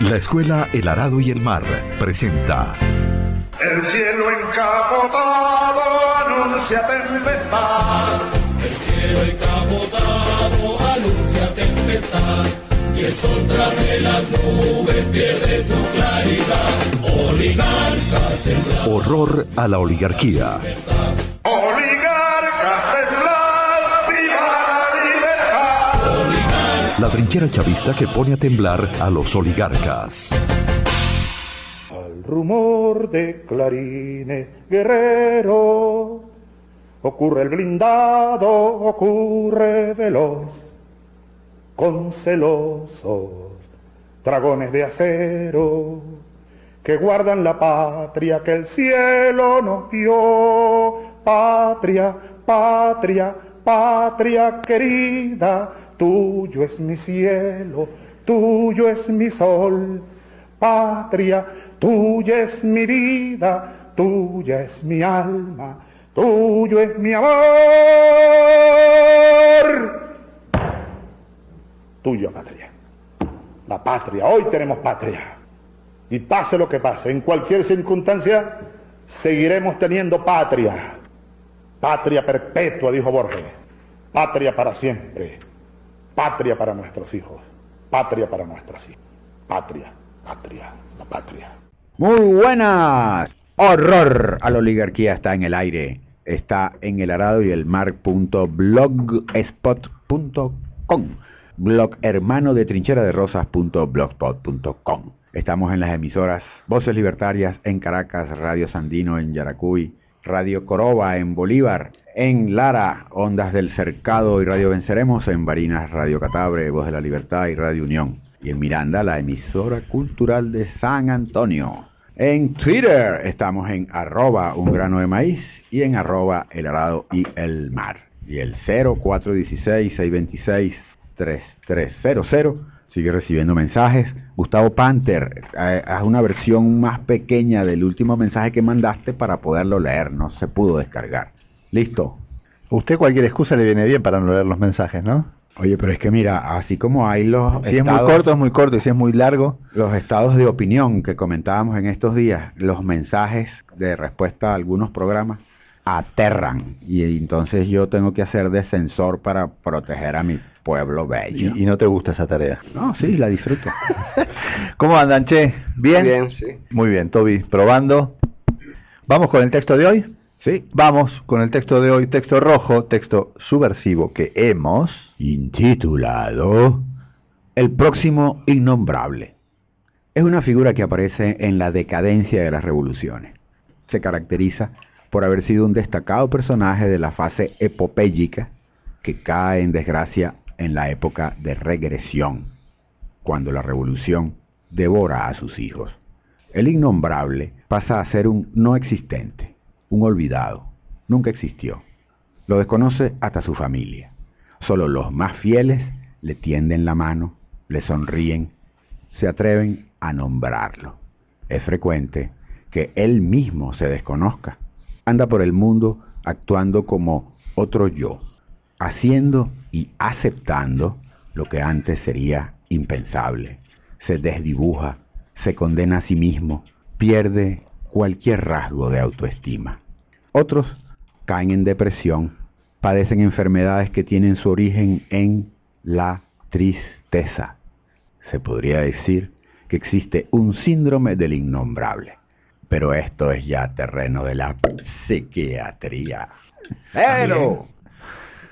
La Escuela El Arado y el Mar presenta El cielo encapotado anuncia tempestad. El cielo encapotado anuncia tempestad. Y el sol tras de las nubes pierde su claridad. Oligarcas temblar. Horror a la oligarquía. Oligarcas temblar, viva la libertad. Oligarcas. La trinchera chavista que pone a temblar a los oligarcas. Al rumor de clarines guerreros, ocurre el blindado, ocurre veloz, con celosos dragones de acero que guardan la patria que el cielo nos dio. Patria, patria, patria querida, tuyo es mi cielo, tuyo es mi sol. Patria, tuya es mi vida, tuya es mi alma, tuyo es mi amor. Tuya patria, la patria, hoy tenemos patria. Y pase lo que pase, en cualquier circunstancia, seguiremos teniendo patria. Patria perpetua, dijo Borges. Patria para siempre. Patria para nuestros hijos. Patria para nuestras hijas. Patria, patria, la patria. Muy buenas. Horror a la oligarquía está en el aire. Está en el arado y el mar.blogspot.com. Blog hermano de trincheraderosas.blogspot.com. Estamos en las emisoras Voces Libertarias en Caracas, Radio Sandino en Yaracuy, Radio Coroba en Bolívar, en Lara, Ondas del Cercado y Radio Venceremos, en Barinas, Radio Catabre, Voz de la Libertad y Radio Unión. Y en Miranda, la emisora cultural de San Antonio. En Twitter estamos en @ungranoDeMaíz y en @elarado y el mar. Y el 0416-626-3300 sigue recibiendo mensajes. Gustavo Panther, haz una versión más pequeña del último mensaje que mandaste para poderlo leer. No se pudo descargar. Listo. Usted cualquier excusa le viene bien para no leer los mensajes, ¿no? Oye, pero es que mira, así como hay los si estados, es muy corto, y si es muy largo, los estados de opinión que comentábamos en estos días, los mensajes de respuesta a algunos programas aterran, y entonces yo tengo que hacer de censor para proteger a mi pueblo bello. ¿Y no te gusta esa tarea? No, sí, la disfruto. ¿Cómo andan, che? ¿Bien? Bien, sí. Muy bien, Toby, probando. ¿Vamos con el texto de hoy? Sí. Vamos con el texto de hoy, texto rojo, texto subversivo que hemos intitulado El próximo innombrable. Es una figura que aparece en la decadencia de las revoluciones. Se caracteriza por haber sido un destacado personaje de la fase epopéyica que cae en desgracia en la época de regresión, cuando la revolución devora a sus hijos. El innombrable pasa a ser un no existente, un olvidado, nunca existió. Lo desconoce hasta su familia. Solo los más fieles le tienden la mano, le sonríen, se atreven a nombrarlo. Es frecuente que él mismo se desconozca. Anda por el mundo actuando como otro yo, haciendo y aceptando lo que antes sería impensable. Se desdibuja, se condena a sí mismo, pierde cualquier rasgo de autoestima. Otros caen en depresión, padecen enfermedades que tienen su origen en la tristeza. Se podría decir que existe un síndrome del innombrable, pero esto es ya terreno de la psiquiatría. ¡Pero!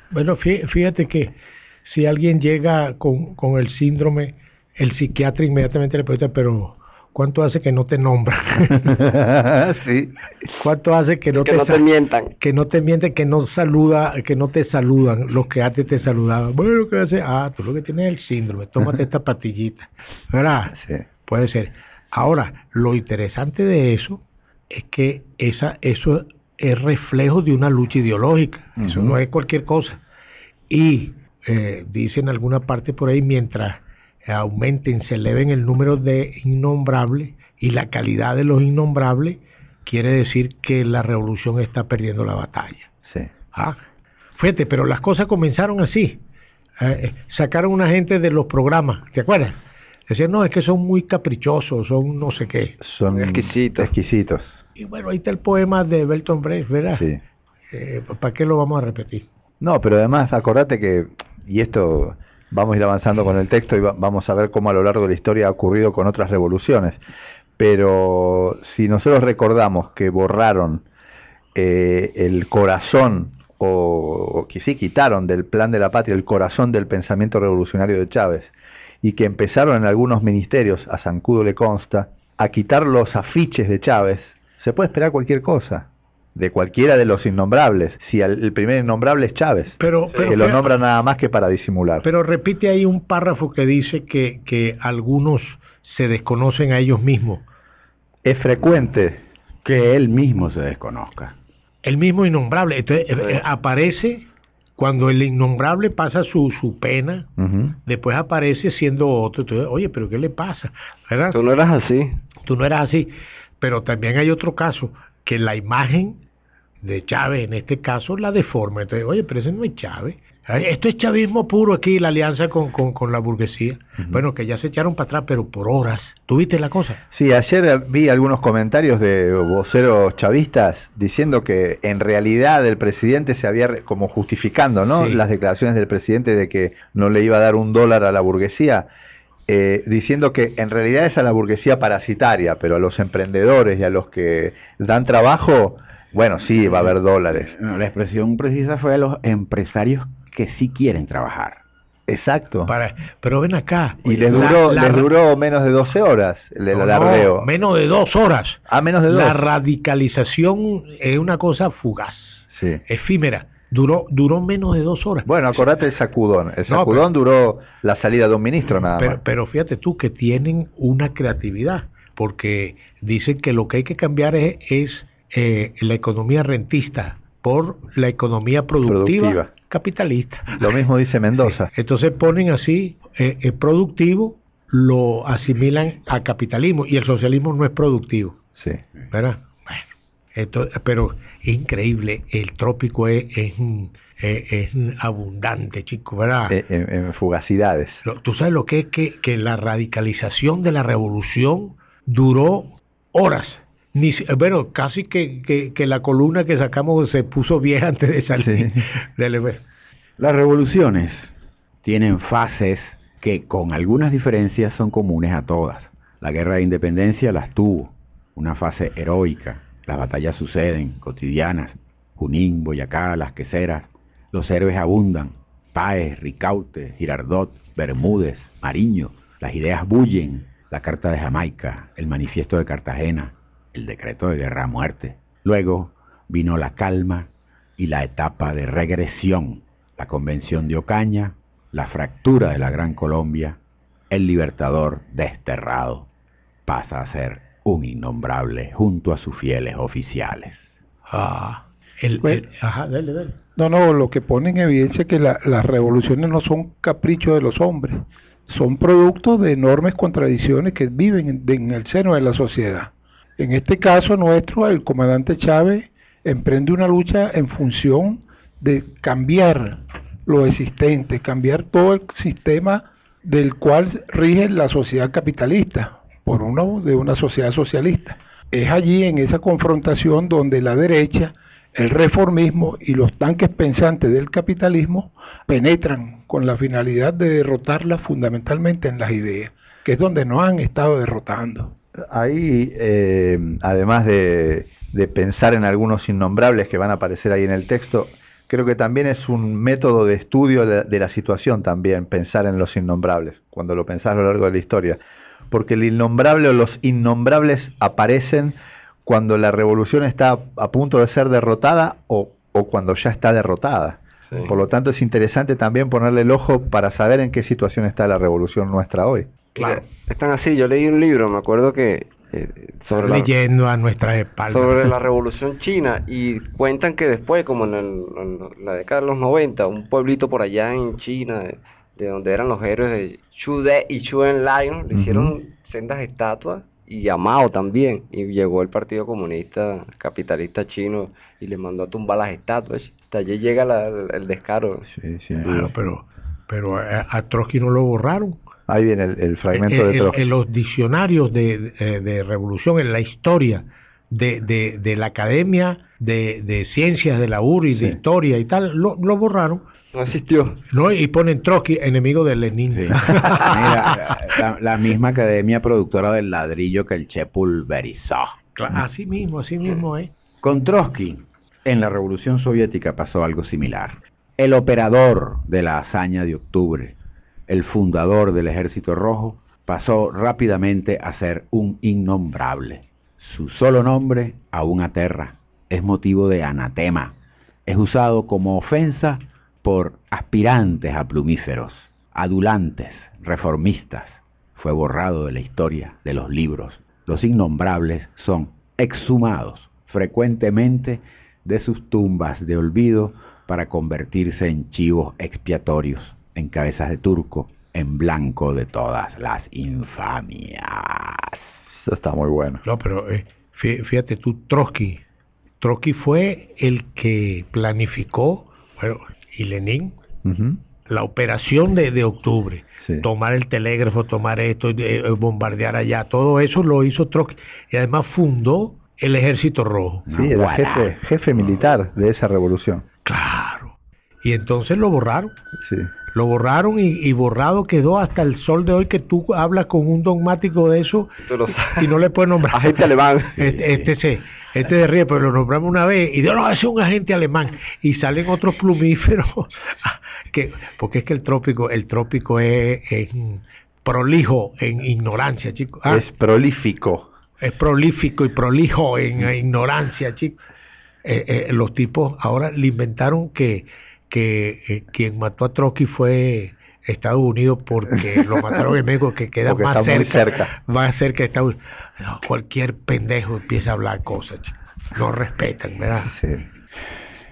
Bueno, fíjate que si alguien llega con el síndrome, el psiquiatra inmediatamente le pregunta, pero ¿cuánto hace que no te nombran? Sí. ¿Cuánto hace que no te mientan? Que no te mienten, que no te saludan, los que antes te saludaban. Bueno, ¿qué hace? Tú lo que tienes es el síndrome, tómate esta pastillita. ¿Verdad? Sí. Puede ser. Ahora, lo interesante de eso es que eso es reflejo de una lucha ideológica. Uh-huh. Eso no es cualquier cosa. Y dicen en alguna parte por ahí, mientras aumenten, se eleven el número de innombrables y la calidad de los innombrables, quiere decir que la revolución está perdiendo la batalla. Sí. Fíjate, pero las cosas comenzaron así. Sacaron una gente de los programas, ¿te acuerdas? Decían, no, es que son muy caprichosos, son no sé qué. Son exquisitos. Y bueno, ahí está el poema de Bertolt Brecht, ¿verdad? Sí. ¿Para qué lo vamos a repetir? No, pero además acordate que, y esto vamos a ir avanzando con el texto y vamos a ver cómo a lo largo de la historia ha ocurrido con otras revoluciones, pero si nosotros recordamos que borraron el corazón, o que sí quitaron del Plan de la Patria el corazón del pensamiento revolucionario de Chávez, y que empezaron en algunos ministerios, a Zancudo le consta, a quitar los afiches de Chávez, se puede esperar cualquier cosa, de cualquiera de los innombrables, si el primer innombrable es Chávez, que lo nombra nada más que para disimular. Pero repite ahí un párrafo que dice que algunos se desconocen a ellos mismos. Es frecuente que él mismo se desconozca. El mismo innombrable. Entonces aparece cuando el innombrable pasa su pena, después aparece siendo otro. Entonces, oye, pero ¿qué le pasa? ¿Verdad? Tú no eras así. Tú no eras así. Pero también hay otro caso, que la imagen de Chávez, en este caso, la deforma. Entonces, oye, pero ese no es Chávez. Esto es chavismo puro aquí, la alianza con la burguesía. Bueno, que ya se echaron para atrás, pero por horas. ¿Tú viste la cosa? Sí, ayer vi algunos comentarios de voceros chavistas diciendo que en realidad el presidente se había, como justificando, ¿no? Sí. Las declaraciones del presidente de que no le iba a dar $1 a la burguesía, diciendo que en realidad es a la burguesía parasitaria, pero a los emprendedores y a los que dan trabajo, bueno, sí, va a haber dólares. No, la expresión precisa fue a los empresarios que sí quieren trabajar. Exacto. Pero ven acá. Y les duró menos de 12 horas el alardeo. No, menos de 2 horas. Menos de 2. La radicalización es una cosa fugaz, sí, efímera. Duró menos de 2 horas. Bueno, acordate el sacudón. El sacudón duró la salida de un ministro nada más. Pero fíjate tú que tienen una creatividad, porque dicen que lo que hay que cambiar es la economía rentista por la economía productiva. Capitalista. Lo mismo dice Mendoza. Entonces ponen así, productivo, lo asimilan a capitalismo, y el socialismo no es productivo. Sí. ¿Verdad? Bueno, pero es increíble, el trópico es abundante, chico, ¿verdad? En fugacidades. Tú sabes lo que es que la radicalización de la revolución duró horas. Bueno, casi que la columna que sacamos se puso vieja antes de salir. Sí. Las revoluciones tienen fases que con algunas diferencias son comunes a todas. La guerra de independencia las tuvo, una fase heroica. Las batallas suceden, cotidianas. Junín, Boyacá, Las Queseras. Los héroes abundan. Páez, Ricaute, Girardot, Bermúdez, Mariño. Las ideas bullen. La Carta de Jamaica, el Manifiesto de Cartagena, el decreto de guerra a muerte. Luego vino la calma y la etapa de regresión, la Convención de Ocaña, la fractura de la Gran Colombia, el Libertador desterrado, pasa a ser un innombrable junto a sus fieles oficiales. Dale. No, lo que pone en evidencia es que las revoluciones no son caprichos de los hombres, son productos de enormes contradicciones que viven en el seno de la sociedad. En este caso nuestro, el comandante Chávez emprende una lucha en función de cambiar lo existente, cambiar todo el sistema del cual rige la sociedad capitalista, por uno de una sociedad socialista. Es allí, en esa confrontación, donde la derecha, el reformismo y los tanques pensantes del capitalismo penetran con la finalidad de derrotarla fundamentalmente en las ideas, que es donde nos han estado derrotando. Ahí, además de pensar en algunos innombrables que van a aparecer ahí en el texto, creo que también es un método de estudio de la situación también, pensar en los innombrables, cuando lo pensás a lo largo de la historia. Porque el innombrable o los innombrables aparecen cuando la revolución está a punto de ser derrotada o cuando ya está derrotada. Sí. Por lo tanto, es interesante también ponerle el ojo para saber en qué situación está la revolución nuestra hoy. Claro. Están así, yo leí un libro, me acuerdo que leyendo a nuestras espaldas sobre la revolución china, y cuentan que después, como en la década de los 90, un pueblito por allá en China, de donde eran los héroes de Chu De y Chu Enlai, ¿no? Le hicieron sendas estatuas, y a Mao también, y llegó el Partido Comunista Capitalista Chino y le mandó a tumbar las estatuas. Hasta allí llega el descaro. Sí, sin duda. Pero a Trotsky no lo borraron. Ahí viene el fragmento de Trotsky. En los diccionarios de revolución, en la historia de la Academia de Ciencias de la URI, de Historia y tal, lo borraron. No existió. No, y ponen Trotsky, enemigo de Lenin. Sí. Mira, la misma academia productora del ladrillo que el Che pulverizó. Así mismo, ¿eh? Con Trotsky, en la Revolución Soviética pasó algo similar. El operador de la hazaña de octubre, el fundador del Ejército Rojo, pasó rápidamente a ser un innombrable. Su solo nombre aún aterra, es motivo de anatema, es usado como ofensa por aspirantes a plumíferos, adulantes, reformistas. Fue borrado de la historia, de los libros. Los innombrables son exhumados frecuentemente de sus tumbas de olvido para convertirse en chivos expiatorios, en cabezas de turco, en blanco de todas las infamias. Eso está muy bueno. No, pero fíjate tú, Trotsky fue el que planificó, bueno, y Lenin, la operación de octubre. Sí. Tomar el telégrafo, tomar esto, bombardear allá, todo eso lo hizo Trotsky. Y además fundó el Ejército Rojo. Sí, era jefe militar de esa revolución. Claro. Y entonces lo borraron. Sí. Lo borraron y borrado quedó hasta el sol de hoy, que tú hablas con un dogmático de eso y no le puedes nombrar. Agente alemán. Este de ríe, pero lo nombramos una vez y dijo, no, es un agente alemán. Y salen otros plumíferos. Porque es que el trópico es prolijo en ignorancia, chicos. Es prolífico. Es prolífico y prolijo en ignorancia, chicos. Los tipos ahora le inventaron que quien mató a Trotsky fue Estados Unidos, porque lo mataron en México, que queda más cerca de Estados Unidos. No, cualquier pendejo empieza a hablar cosas, chicos. No respetan, ¿verdad? Sí.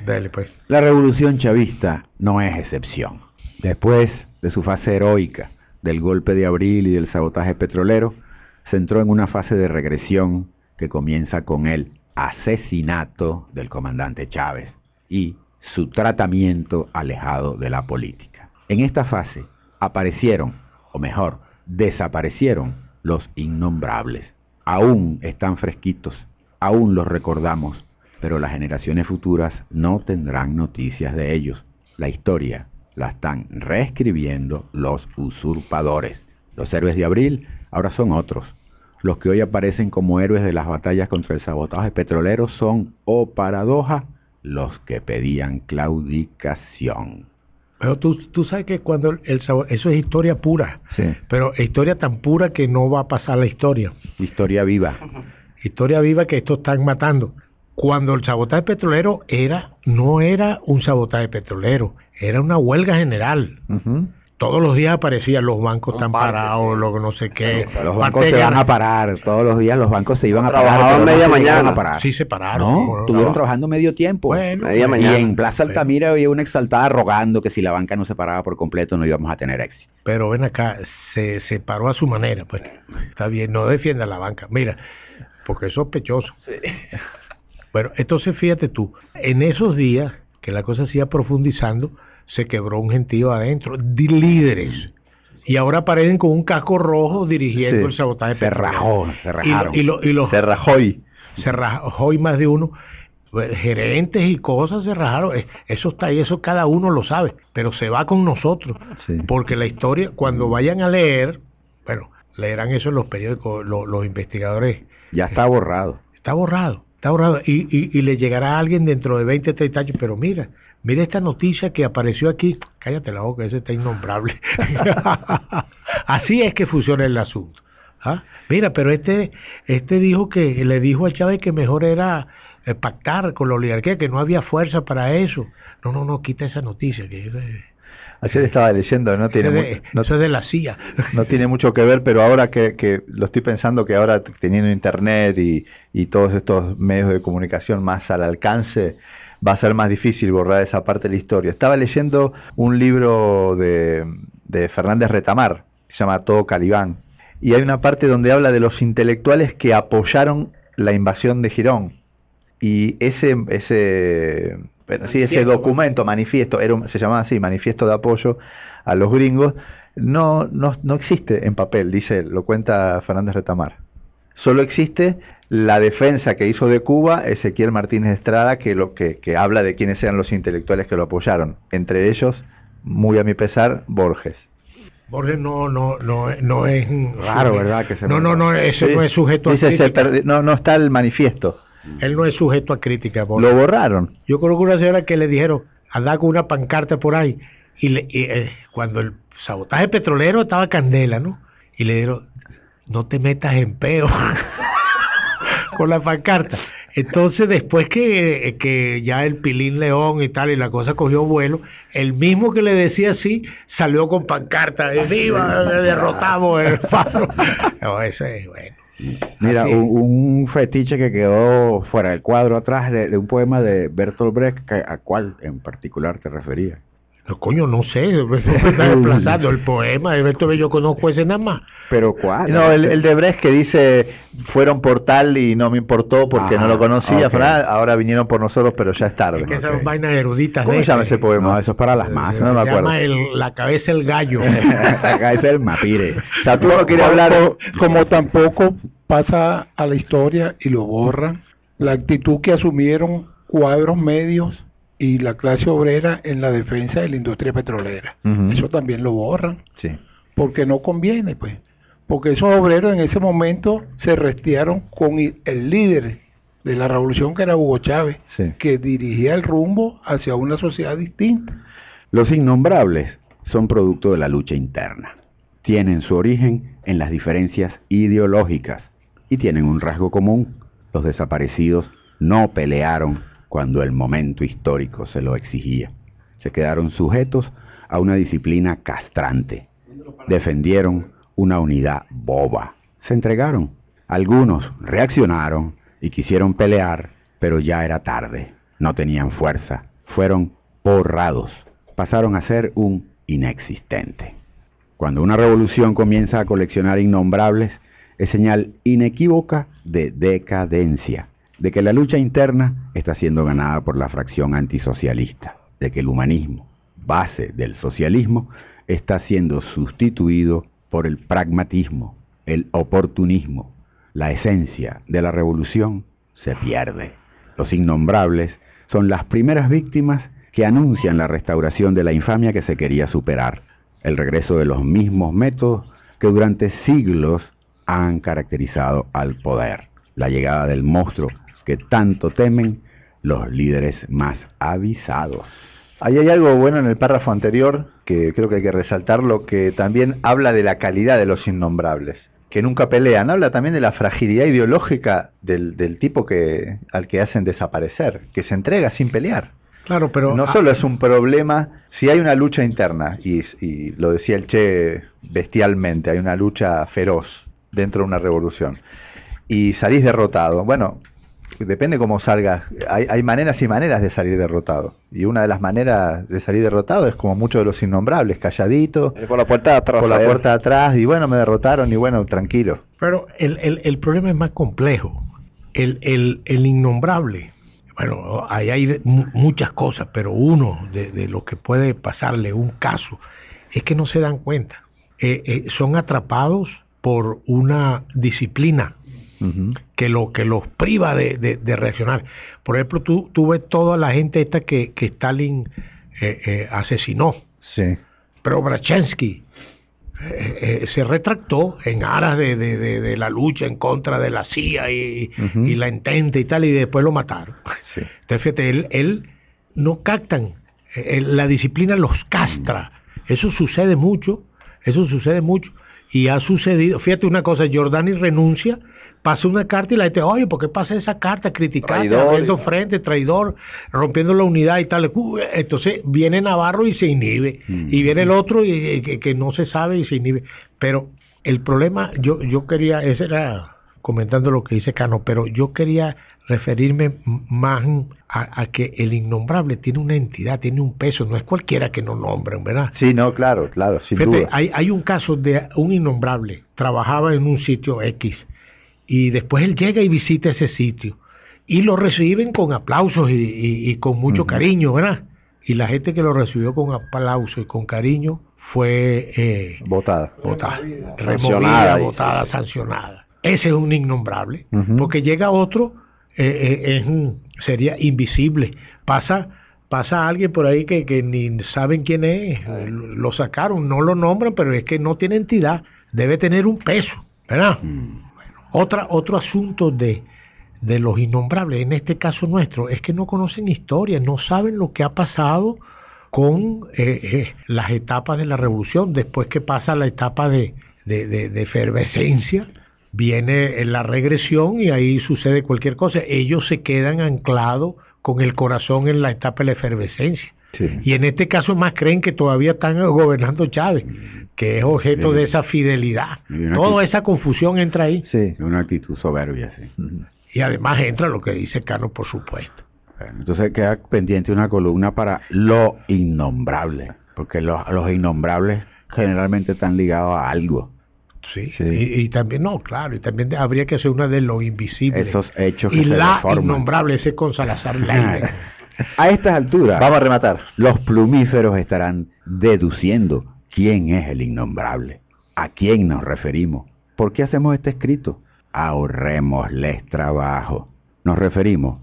Dale, pues. La revolución chavista no es excepción. Después de su fase heroica, del golpe de abril y del sabotaje petrolero, se entró en una fase de regresión que comienza con el asesinato del comandante Chávez y su tratamiento alejado de la política. En esta fase aparecieron, o mejor, desaparecieron los innombrables. Aún están fresquitos, aún los recordamos, pero las generaciones futuras no tendrán noticias de ellos. La historia la están reescribiendo los usurpadores. Los héroes de abril ahora son otros. Los que hoy aparecen como héroes de las batallas contra el sabotaje petrolero son, oh paradoja, los que pedían claudicación. Pero tú sabes que cuando eso es historia pura, sí. Pero historia tan pura que no va a pasar la historia. Historia viva. Historia viva que estos están matando. Cuando el sabotaje petrolero no era un sabotaje petrolero, era una huelga general. Todos los días aparecían los bancos están parados, lo no sé qué. Los bancos se van a parar, todos los días los bancos se iban a parar. Trabajaban media mañana. Sí se pararon. No, estuvieron trabajando medio tiempo. Bueno, media mañana. Y en Plaza Altamira había una exaltada rogando que si la banca no se paraba por completo no íbamos a tener éxito. Pero ven acá, se paró a su manera, pues. Está bien, no defienda la banca. Mira, porque es sospechoso. Sí. Bueno, entonces fíjate tú, en esos días que la cosa se iba profundizando, se quebró un gentío adentro, de líderes. Y ahora aparecen con un casco rojo dirigiendo el sabotaje. Se rajaron. Se rajó y más de uno. Gerentes y cosas se rajaron. Eso está ahí, eso cada uno lo sabe. Pero se va con nosotros. Sí. Porque la historia, cuando vayan a leer, bueno, leerán eso en los periódicos, los investigadores. Ya está borrado. Está borrado. Y le llegará a alguien dentro de 20, 30 años, pero mira esta noticia que apareció aquí. Cállate la boca, ese está innombrable. Así es que funciona el asunto. Mira, pero este dijo que le dijo a Chávez que mejor era pactar con la oligarquía, que no había fuerza para eso. No, quita esa noticia. Ayer estaba leyendo, no eso es de la CIA. No tiene mucho que ver, pero ahora que lo estoy pensando, que ahora teniendo internet y todos estos medios de comunicación más al alcance, va a ser más difícil borrar esa parte de la historia. Estaba leyendo un libro de Fernández Retamar, que se llama Todo Calibán, y hay una parte donde habla de los intelectuales que apoyaron la invasión de Girón, y ese documento, manifiesto, se llamaba así, manifiesto de apoyo a los gringos, no existe en papel, lo cuenta Fernández Retamar. Solo existe la defensa que hizo de Cuba Ezequiel Martínez Estrada, que habla de quiénes eran los intelectuales que lo apoyaron, entre ellos, muy a mi pesar, Borges. Borges no es Raro, ¿verdad? Que eso no es sujeto a crítica. No está el manifiesto. Él no es sujeto a crítica, Borges. Lo borraron. Yo conozco una señora que le dijeron, andaba con una pancarta por ahí, cuando el sabotaje petrolero estaba candela, ¿no? Y le dijeron, no te metas en peo con la pancarta. Entonces, después que ya el Pilín León y tal, y la cosa cogió vuelo, el mismo que le decía así, salió con pancarta, ¡viva! Derrotamos el Faro. No, eso es bueno. Mira, un fetiche que quedó fuera del cuadro atrás de un poema de Bertolt Brecht, ¿a cuál en particular te referías? No, coño, no sé, me está desplazando el poema de Bertolt Brecht, yo conozco ese nada más. ¿Pero cuál? No, el de Brecht que dice, fueron por tal y no me importó porque no lo conocía, okay. Ahora vinieron por nosotros, pero ya es tarde. Es que esas vainas eruditas. ¿Cómo se llama ese poema? No, eso es para las masas, no me acuerdo. Se llama La cabeza del gallo. La cabeza del mapire. O sea, tú no querías hablar... Como tampoco pasa a la historia y lo borran, la actitud que asumieron cuadros medios y la clase obrera en la defensa de la industria petrolera. Eso también lo borran. Sí. Porque no conviene, pues. Porque esos obreros en ese momento se restiaron con el líder de la revolución, que era Hugo Chávez, sí, que dirigía el rumbo hacia una sociedad distinta. Los innombrables son producto de la lucha interna. Tienen su origen en las diferencias ideológicas y tienen un rasgo común. Los desaparecidos no pelearon cuando el momento histórico se lo exigía. Se quedaron sujetos a una disciplina castrante. Defendieron una unidad boba. Se entregaron. Algunos reaccionaron y quisieron pelear, pero ya era tarde. No tenían fuerza. Fueron borrados. Pasaron a ser un inexistente. Cuando una revolución comienza a coleccionar innombrables, es señal inequívoca de decadencia, de que la lucha interna está siendo ganada por la fracción antisocialista, de que el humanismo, base del socialismo, está siendo sustituido por el pragmatismo, el oportunismo. La esencia de la revolución se pierde. Los innombrables son las primeras víctimas que anuncian la restauración de la infamia que se quería superar, el regreso de los mismos métodos que durante siglos han caracterizado al poder, la llegada del monstruo que tanto temen los líderes más avisados. Ahí hay algo bueno en el párrafo anterior, que creo que hay que resaltarlo, que también habla de la calidad de los innombrables, que nunca pelean. Habla también de la fragilidad ideológica del tipo al que hacen desaparecer, que se entrega sin pelear. Claro, pero no solo es un problema, si hay una lucha interna, y lo decía el Che bestialmente, hay una lucha feroz dentro de una revolución, y salís derrotado, bueno, depende cómo salgas, hay maneras y maneras de salir derrotado, y una de las maneras de salir derrotado es como muchos de los innombrables, calladito, por la puerta de atrás, por la puerta de atrás, y bueno, me derrotaron, y bueno, tranquilo. Pero el problema es más complejo. El innombrable, bueno, ahí hay muchas cosas, pero uno de lo que puede pasarle un caso es que no se dan cuenta. Son atrapados por una disciplina que los priva de reaccionar. Por ejemplo, tú ves toda la gente esta que Stalin asesinó. Sí. Pero Brzezinski se retractó en aras de la lucha en contra de la CIA y la Entente y tal, y después lo mataron. Sí. Entonces, fíjate, él no captan, la disciplina los castra. Eso sucede mucho, y ha sucedido. Fíjate una cosa, Giordani renuncia, pasa una carta y la gente, oye, ¿por qué pasa esa carta? Criticando, abriendo frente, traidor, rompiendo la unidad y tal. Entonces viene Navarro y se inhibe, y viene el otro y que no se sabe y se inhibe. Pero el problema, yo quería, ese era comentando lo que dice Cano, pero yo quería referirme más a que el innombrable tiene una entidad, tiene un peso, no es cualquiera que no nombren, ¿verdad? Sí, no, claro, sin duda. Hay un caso de un innombrable, trabajaba en un sitio X, y después él llega y visita ese sitio, y lo reciben con aplausos y con mucho cariño, ¿verdad? Y la gente que lo recibió con aplausos y con cariño fue votada, removida, votada, sancionada. Ese es un innombrable, porque llega otro, sería invisible. Pasa alguien por ahí que ni saben quién es, lo sacaron, no lo nombran, pero es que no tiene entidad, debe tener un peso, ¿verdad? Otro asunto de los innombrables, en este caso nuestro, es que no conocen historia, no saben lo que ha pasado con las etapas de la revolución. Después que pasa la etapa de efervescencia, viene la regresión y ahí sucede cualquier cosa. Ellos se quedan anclados con el corazón en la etapa de la efervescencia. Sí. Y en este caso más creen que todavía están gobernando Chávez, que es objeto de esa fidelidad. Toda esa confusión entra ahí. Sí, una actitud soberbia, sí. Y además entra lo que dice Carlos, por supuesto. Bueno, entonces queda pendiente una columna para lo innombrable, porque los innombrables generalmente están ligados a algo. Sí. Y también, no, claro, y también habría que hacer una de lo invisible. Esos hechos que y se la deforman. Innombrable, ese con Salazar Leyden. A estas alturas, vamos a rematar. Los plumíferos estarán deduciendo quién es el innombrable, a quién nos referimos, por qué hacemos este escrito. Ahorrémosles trabajo. Nos referimos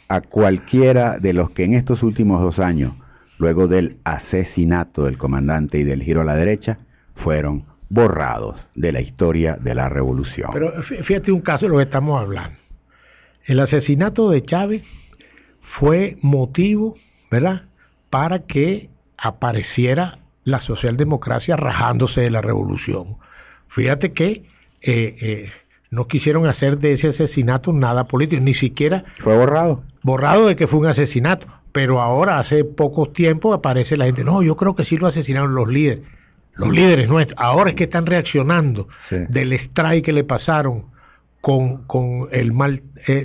a cualquiera de los que en estos últimos 2 años, luego del asesinato del comandante y del giro a la derecha, fueron borrados de la historia de la revolución. Pero fíjate un caso de lo que estamos hablando. El asesinato de Chávez fue motivo, ¿verdad?, para que apareciera la socialdemocracia rajándose de la revolución. Fíjate que no quisieron hacer de ese asesinato nada político, ni siquiera... Fue borrado. Borrado de que fue un asesinato, pero ahora hace pocos tiempos aparece la gente, no, yo creo que sí lo asesinaron los líderes nuestros. Ahora es que están reaccionando del strike que le pasaron con el mal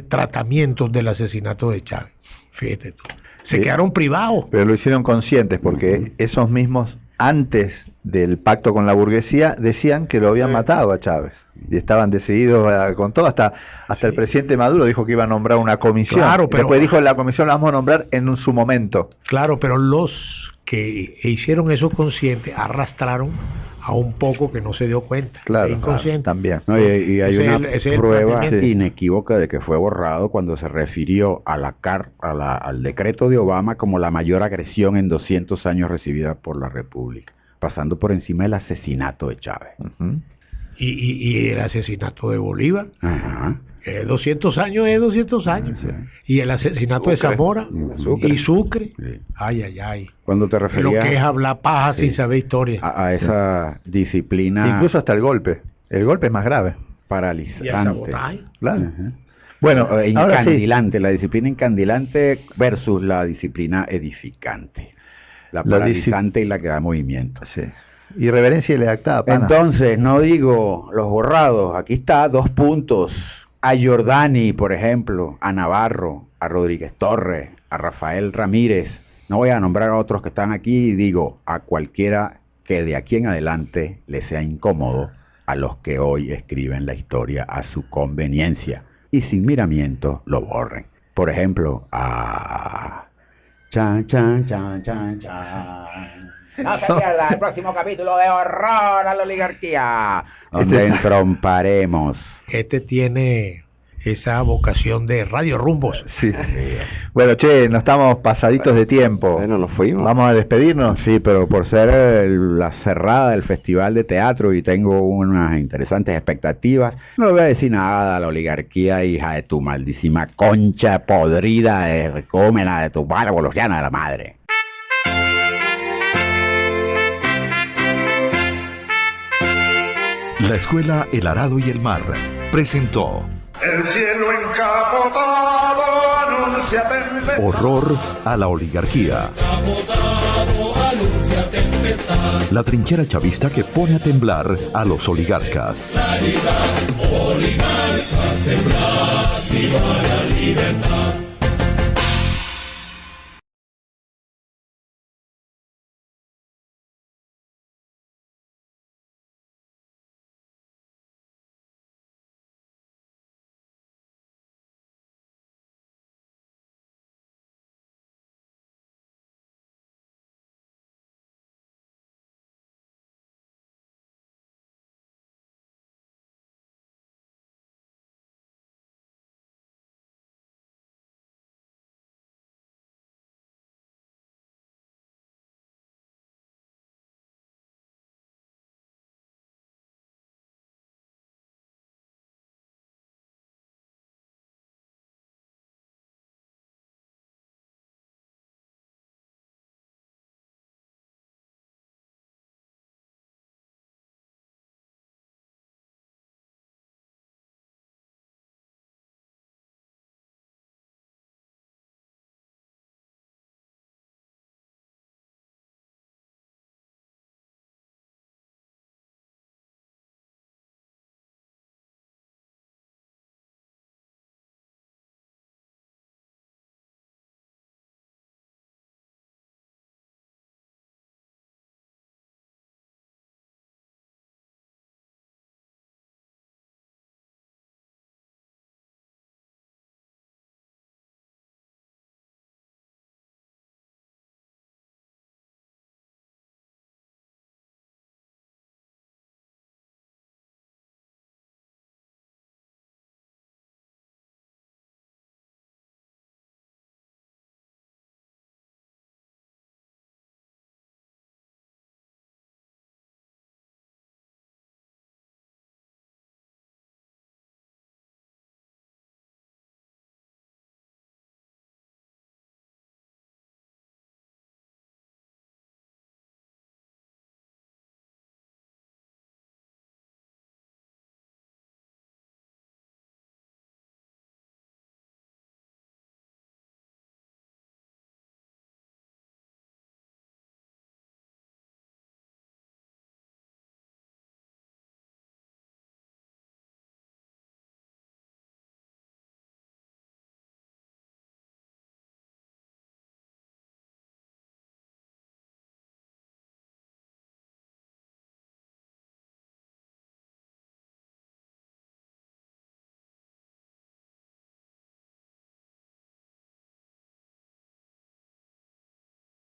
tratamiento del asesinato de Chávez. Fíjate tú. Se quedaron privados. Pero lo hicieron conscientes, porque esos mismos, antes del pacto con la burguesía, decían que lo habían matado a Chávez. Y estaban decididos con todo, hasta el presidente Maduro dijo que iba a nombrar una comisión. Claro, pero después dijo, la comisión la vamos a nombrar en su momento. Claro, pero los que hicieron eso consciente arrastraron a un poco que no se dio cuenta. Claro, inconsciente. También. No, y hay una prueba inequívoca de que fue borrado cuando se refirió a al decreto de Obama como la mayor agresión en 200 años recibida por la República, pasando por encima del asesinato de Chávez. Y el asesinato de Bolívar. 200 años es 200 años. Sí. Y el asesinato de Zamora y Sucre. Sí. Ay. Cuando te referías... Lo que es hablar paja sin saber historia. A esa disciplina... Incluso hasta el golpe. El golpe es más grave. Paralizante. Y el sabotaje. Claro. Bueno, incandilante. La disciplina incandilante versus la disciplina edificante. La paralizante y la que da movimiento. Sí. Irreverencia y lealtad, pana. Entonces, no digo los borrados. Aquí está, 2 puntos. A Giordani, por ejemplo, a Navarro, a Rodríguez Torres, a Rafael Ramírez. No voy a nombrar a otros que están aquí, digo a cualquiera que de aquí en adelante le sea incómodo, a los que hoy escriben la historia a su conveniencia y sin miramiento lo borren. Por ejemplo, a... Chan. No se pierda el próximo capítulo de Horror a la Oligarquía, donde entromparemos. Este tiene esa vocación de Radio Rumbos. Sí. Bueno, che, nos estamos pasaditos de tiempo. Bueno, nos fuimos. ¿Vamos a despedirnos? Sí, pero por ser la cerrada del Festival de Teatro y tengo unas interesantes expectativas, no le voy a decir nada a la oligarquía, hija de tu maldísima concha podrida, cómela de tu barbologiana de la madre. La Escuela El Arado y el Mar presentó El cielo encapotado anuncia tempestad. Horror a la Oligarquía. Encapotado anuncia tempestad. La trinchera chavista que pone a temblar a los oligarcas. Claridad, oligarcas, temblar, viva la libertad.